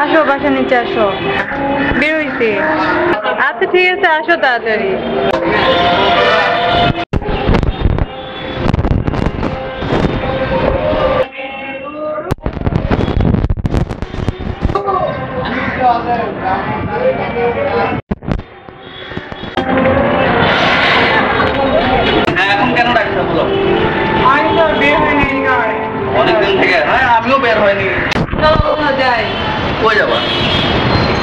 আসো বাসা নিচে আসো, বের হইছে। আচ্ছা ঠিক আছে, আসো তাড়াতাড়ি। এখন কেন ডাকছো বলো? বের হয়নি অনেকদিন থেকে। হ্যাঁ আমিও বের হয়নি। চলো যাই। কই যাবা?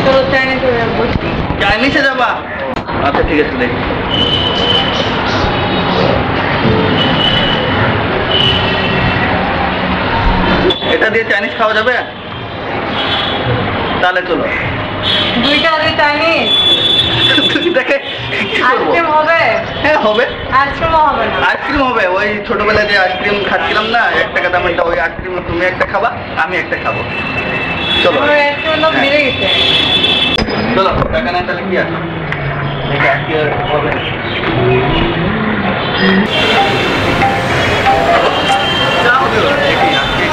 চলো চাইনিজ বসি। চাইনিজে যাবা? আচ্ছা ঠিক আছে, দেখি। এটা দিয়ে চাইনিজ খাওয়া যাবে? তাহলে চলো। দুইটা দিয়ে চাইনিজ? দেখে আইসক্রিম হবে? হ্যাঁ হবে। আইসক্রিমও হবে না? আইসক্রিম হবে। ওই ছোটবেলায় যে আইসক্রিম খাচ্ছিলাম না 1 টাকা দামেরটা, ওই আইসক্রিম তুমি একটা খাবা, আমি একটা খাবো। চলো। বেড়ে গেছে। চলো, টাকা নাই তাহলে কি আছে? দেখে আজকে হবে। যাও দেখি আজকে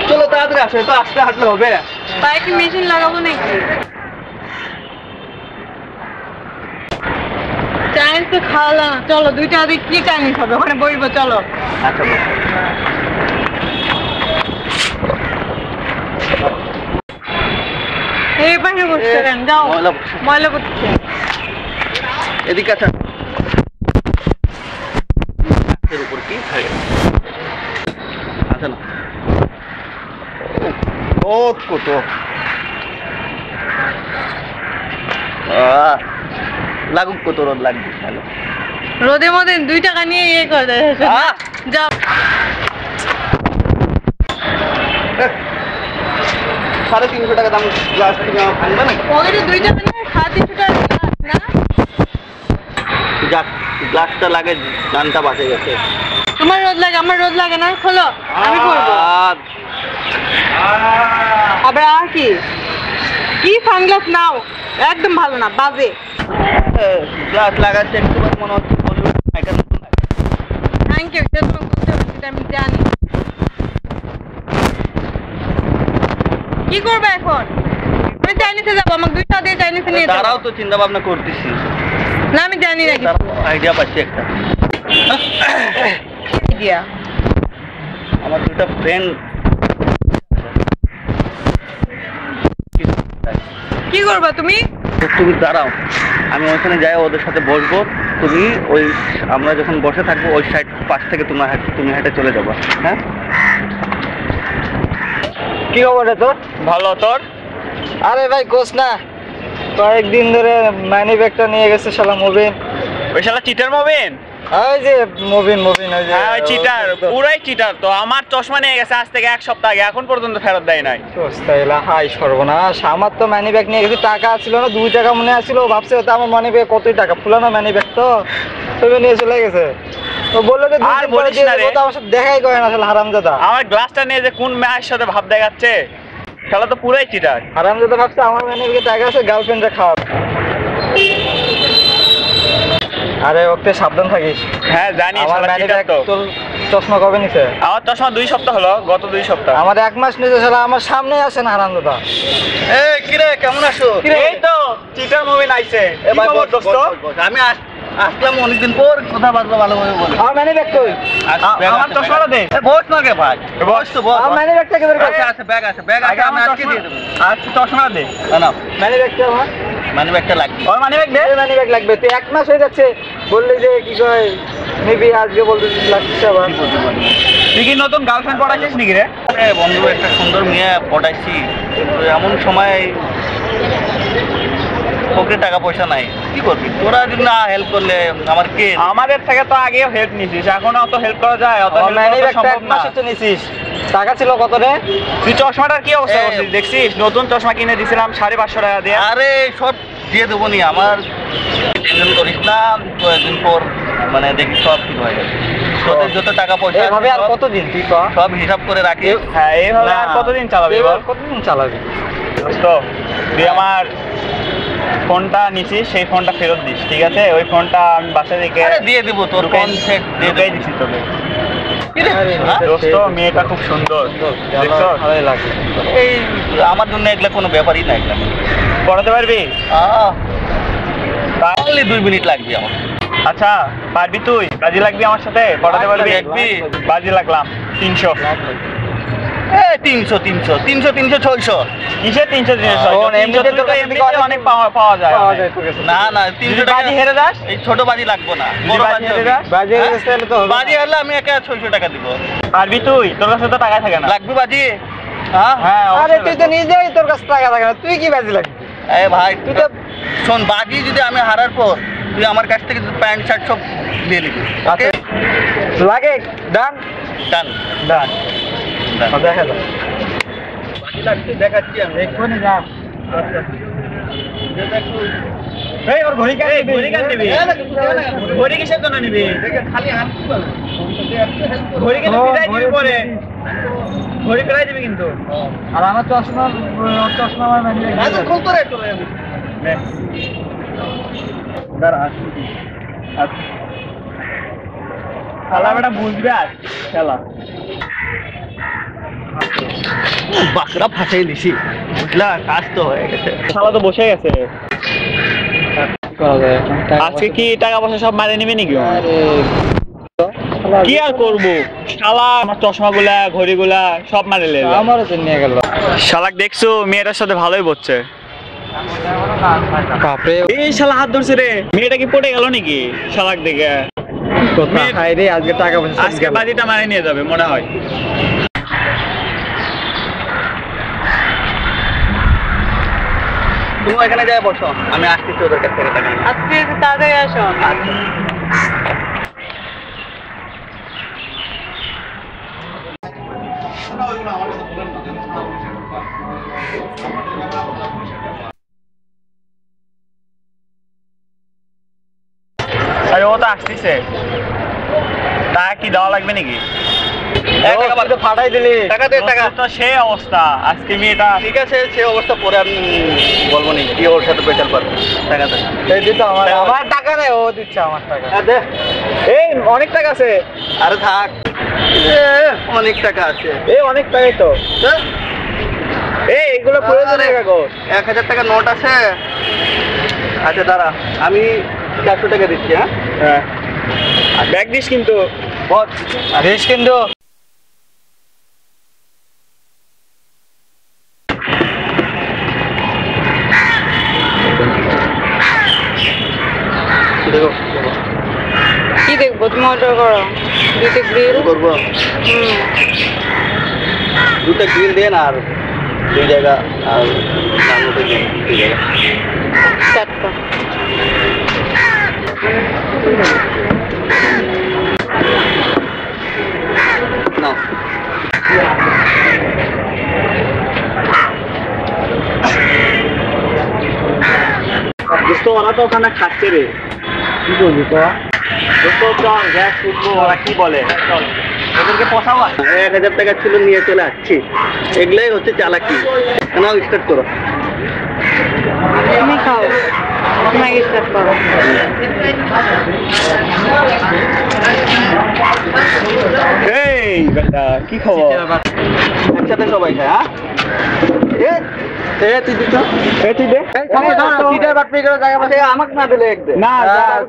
চলো তাড়াতাড়ি আসো, তো আস্তে হাঁটলে হবে। বাইকে মেশিন লাগাবো নাকি? চাইনিজ তো খাওয়ালাম, চলো দুইটা দিয়ে কি চাইনিজ হবে ওখানে বসবো, চলো। আচ্ছা এই পাশে বসতে দেন, যাও। ময়লা করছে। এদিকে আচ্ছা এর উপর কি থাকে? আচ্ছা না কত লাগুক, কত রোদ লাগবে। রোদের মধ্যে 2 টাকা নিয়ে ইয়ে করে দেয়। যাও। 350 টাকা দাম গ্লাস তুমি আনবে নাকি? ওদের 2 টাকা নিয়ে 350 টাকা না? যাক গ্লাসটা লাগে, গানটা বাঁচে গেছে। তোমার রোদ লাগে, আমার রোদ লাগে না। খোলো, আমি করবো। আবার আর কি কি সানগ্লাস নাও, একদম ভালো না, বাজে। গ্লাস লাগাচ্ছে একটু মনে হচ্ছে বলবে এটা নতুন লাগে। থ্যাংক ইউ, এটা তোমাকে বুঝতে হবে, সেটা আমি জানি। কি করবে এখন? আমি চাইনিজে যাবো, আমাকে 2 টাকা দিয়ে চাইনিজে নিয়ে যাও। তারাও তো চিন্তা ভাবনা করতেছি না, আমি জানি না কি আইডিয়া পাচ্ছি একটা। আইডিয়া। আমার 2টা ফ্রেন্ড কি করবা তুমি? তুমি দাঁড়াও, আমি ওইখানে যাই, ওদের সাথে বসবো। তুমি ওই আমরা যখন বসে থাকবো ওই সাইড পাশ থেকে তুমি হেঁটে চলে যাবো। হ্যাঁ কি খবর রে তোর? ভালো। তোর? আরে ভাই কোস না, কয়েকদিন ধরে মানি ব্যাগটা নিয়ে গেছে শালা মুবিন। ওই শালা চিটার মুবিন? ওই যে মুবিন ওই যে। হ্যাঁ ওই চিটার, পুরাই চিটার। তো আমার চশমা নিয়ে গেছে আজ থেকে 1 সপ্তাহ আগে, এখন পর্যন্ত ফেরত দেয় নাই। তাইলা হাই সর্বনাশ, আমার তো মানি ব্যাগ নিয়ে গেছে, টাকা ছিল না, 2 টাকা মনে আসছিল, ভাবছে ওটা আমার মানি ব্যাগ, কতই টাকা, ফুলানো মানি ব্যাগ তো তবে নিয়ে চলে গেছে। তো বললো যে আর বলিস না রে, আমার সাথে দেখাই করে না আসলে হারামজাদা। আমার গ্লাসটা নিয়ে যে কোন মেয়ের সাথে ভাব দেখাচ্ছে, শালা তো পুরাই চিটার। হারামজাদা ভাবছে আমার মানি ব্যাগে টাকা আছে, গার্লফ্রেন্ডে খাওয়াবে। আরে ওকে সাবধান থাকিস। হ্যাঁ জানি, আমার শালা মানি চিটার ব্যাগ তো। তোর চশমা কবে নিছে? আমার চশমা 2 সপ্তাহ হলো, গত 2 সপ্তাহ। আমার 1 মাস নিচে শালা আমার সামনেই আসে না হারামজাদা। এই কিরে কেমন আছো? এই তো চিটার মুবিন আইছে। এ ভাই খবর দোস্ত? আমি আসলাম অনেকদিন পর, কথাবার্তা ভালোভাবে বলি। আমার মানি ব্যাগ কই? আমার চশমাটা দে। বস না কে ভাই, বস তো বস। আমার মানি ব্যাগটা কে বের কর? আছে ব্যাগ আছে, আগে আমি আমার আজকে দিয়ে দেবো। আচ্ছা চশমাটা দে। না মানি ব্যাগটা আমার মানি ব্যাগটা লাগবে। ওর মানি ব্যাগ দে। মানি ব্যাগ লাগবে। তুই 1 মাস হয়ে যাচ্ছে বললি যে কি কয় নিবি, আজকে বলতেছিস লাগছে আবার। তুই কি নতুন গার্লফ্রেন্ড পড়াইছিস নাকি রে? বন্ধু একটা সুন্দর মেয়ে পটাইছি, কিন্তু এমন সময় পকেটে টাকা পয়সা নাই, কি করবি? তোরা যদি না হেল্প করলে আমার কে? আমাদের থেকে তো আগেও হেল্প নিছিস, এখনো অত হেল্প করা যায়? অত আমার help মানি করা তো ব্যাগটা সম্ভব 1 না। মাস তো নিছিস, টাকা ছিল কত রে? তুই চশমাটার কি অবস্থা এই- করছিস দেখছিস? নতুন চশমা কিনে দিছিলাম 550 টাকা দিয়ে। আরে সব দিয়ে দেবো নি, আমার টেনশন করিস না, কয়েকদিন পর মানে দেখি সব ঠিক হয়ে যাবে। তোদের যত টাকা পয়সা আছে এভাবে আর সব- কতদিন তুই ক? সব হিসাব করে রাখি। হ্যাঁ এইভাবে আর না। কতদিন চালাবি বল? এবার কতদিন চালাবি? দোস্ত তুই আমার ফোনটা নিছিস, সেই ফোনটা ফেরত দিস, ঠিক আছে? ওই ফোনটা আমি বাসা থেকে আরে দিয়ে দেবো, তোর কোন সেট দিয়ে ঢুকাই দেবো। দিছি তোকে। আরে, হ্যাঁ? দোস্ত মেয়েটা খুব সুন্দর, দেখছো? ভালোই লাগে। এই আমার জন্য এগুলা কোনো ব্যাপারই না, এগুলা পড়াতে পারবি? অনলি 2 মিনিট লাগবে আমার। আচ্ছা পারবি তুই? বাজি লাগবি আমার সাথে? পড়াতে পারবি? লাগবি। বাজি লাগলাম 300। 300 600। কিসের 300 শোন, এমনিতে তোর কাছে থেকে অনেক পাওয়া যায়। পাওয়া যায় তোর কাছে। না না, যদি 300 টাকা বাজি হেরে যাস? এই ছোট বাজি লাগবে না, যদি বড় বাজি বাজি হেরে হবে। যাস? বাজি হ্যাঁ? হেরে গেলে তো হবে না। বাজি হলে আমি একা 600 টাকা দিব। পারবি তুই? তোর কাছে তো টাকা থাকে না। লাগবে বাজি? হ্যাঁ হ্যাঁ আরে অবশ্যই তুই তো লাগবে। নিজেই তোর কাছে টাকা থাকে না, তুই কি বাজি লাগবি? এই ভাই তুই তো শোন, বাজি যদি আমি হারার পর তুই আমার কাছ থেকে প্যান্ট শার্ট সব দিয়ে নিবি। ওকে লাগে ডান ডান ডান ডান। দেখা যাক। বাজি লাগছে দেখাচ্ছি আমি। এক্ষুনি যা। এই ওর ঘড়ি কেন নিবি? ঘড়ি কেন নিবি? ঘড়ি কিসের জন্য নিবি? খালি হাত ঘড়ি কিন্তু ও, ফিরাই দিবি ঘড়ি পরে। দিবি। ঘড়ি ফিরাই দিবি কিন্তু। আর আমার চশমা আমার ম্যানুয়াল খুব করে চলে যাবি। শালা বেটা বুঝবে আর খেলা। বাকরা ফাঁসাই দিছি, বুঝলা? কাজ তো হয়ে গেছে। শালা তো বসে গেছে। করা যায় এখন? আজকে কি টাকা পয়সা সব মারে নিবি নাকি? আরে কি আর করবো, শালা আমার চশমাগুলা ঘড়িগুলা সব মারে লে। আমারও তো নিয়ে গেল। শালাক দেখছো মেয়েটার সাথে ভালোই বলছে। বাপরে এই শালা হাত ধরছে রে। মেয়েটা কি পড়ে গেল নাকি শালাক দেখে? কোথায় রে আজকে টাকা পয়সা সব আজকে গেল। বাজিটা মারে নিয়ে যাবে মনে হয়। তুমি এখানে যাই বসো, আমি আসতেছি ওদের কাছ থেকে টাকা নিয়ে। আজকে তাড়াতাড়ি আসো। আরে ও তো আসতেছে, টাকা কি দেওয়া লাগবে নাকি? তুই তো ফাটাই দিলি। টাকা দে, টাকা। তো সেই অবস্থা আজকে মেয়েটা। ঠিক আছে, সে অবস্থা পরে আমি বলবো নি, কি ওর সাথে পেটাল পারবো। টাকা দে। এই দিত আমার টাকা নেই, ও দিচ্ছে আমার টাকা। দে। এই অনেক টাকা আছে। আরে থাক, অনেক টাকা আছে। এই অনেক টাকাই তো। হ্যাঁ? এই এগুলো প্রয়োজনীয় কাগজ। 1000 টাকা নোট আছে। আচ্ছা দাঁড়া, আমি 400 টাকা দিচ্ছি। হ্যাঁ হ্যাঁ ব্যাগ দিস কিন্তু। বল। দিস কিন্তু। দেখো কি দেখবো? তুমি অর্ডার করো। দুটো গ্রিল। করবো, দুটো গ্রিল দেন আর 2 জায়গা আর নাম মতো দেন 2 জায়গা। 4টা। নাও। দোস্ত ওরা তো ওখানে খাচ্ছে রে। কি করবি তো? দোস্ত চল গ্যাস শুনবো ওরা কি বলে। চল ওদেরকে পোষাবা। 1000 টাকা ছিল, নিয়ে চলে আসছি। এগুলাই হচ্ছে চালাকি। নাও স্টার্ট করো। তুমি খাও। তুমি স্টার্ট করো। এই বেটা কি খবর? একসাথে সবাই খায়। হ্যাঁ তুই দিত তুই দে। চিটার বাটপারি করে জায়গা পাশে আমাকে না দিলে এক দে। না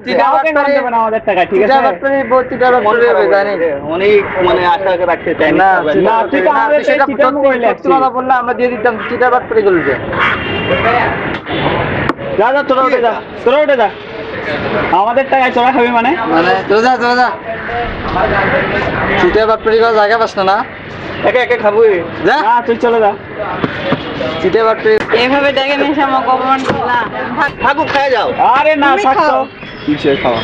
চিটার কাউকে নাম বাটপারি- দেবে না আমাদের টাকা, ঠিক আছে? চিটার বাটপারি চিটার বাটপারি হবে জানি। অনেক মানে আশা রাখতে চাই না না, তুই তো আমাদের সেটা সেই চিটার মোবাইলে সত্যি কথা বললে আমরা দিয়ে দিতাম। চিটার বাটপারি করলি যে। যা যা তোরা উঠে যা, তোরা উঠে যা। আমাদের টাকায় তোরা খাবি মানে? মানে চলে যা চিটার বাটপারি করে জায়গা পাস না। একে একে খাবো। যা না তুই চলে যা। চিটার বাটপারি এভাবে দেখে নিস আমাকে অপমান করলা। থাকুক, খায় যাও। আরে না তুমি থাকতো খাও। কিসের খাওয়া।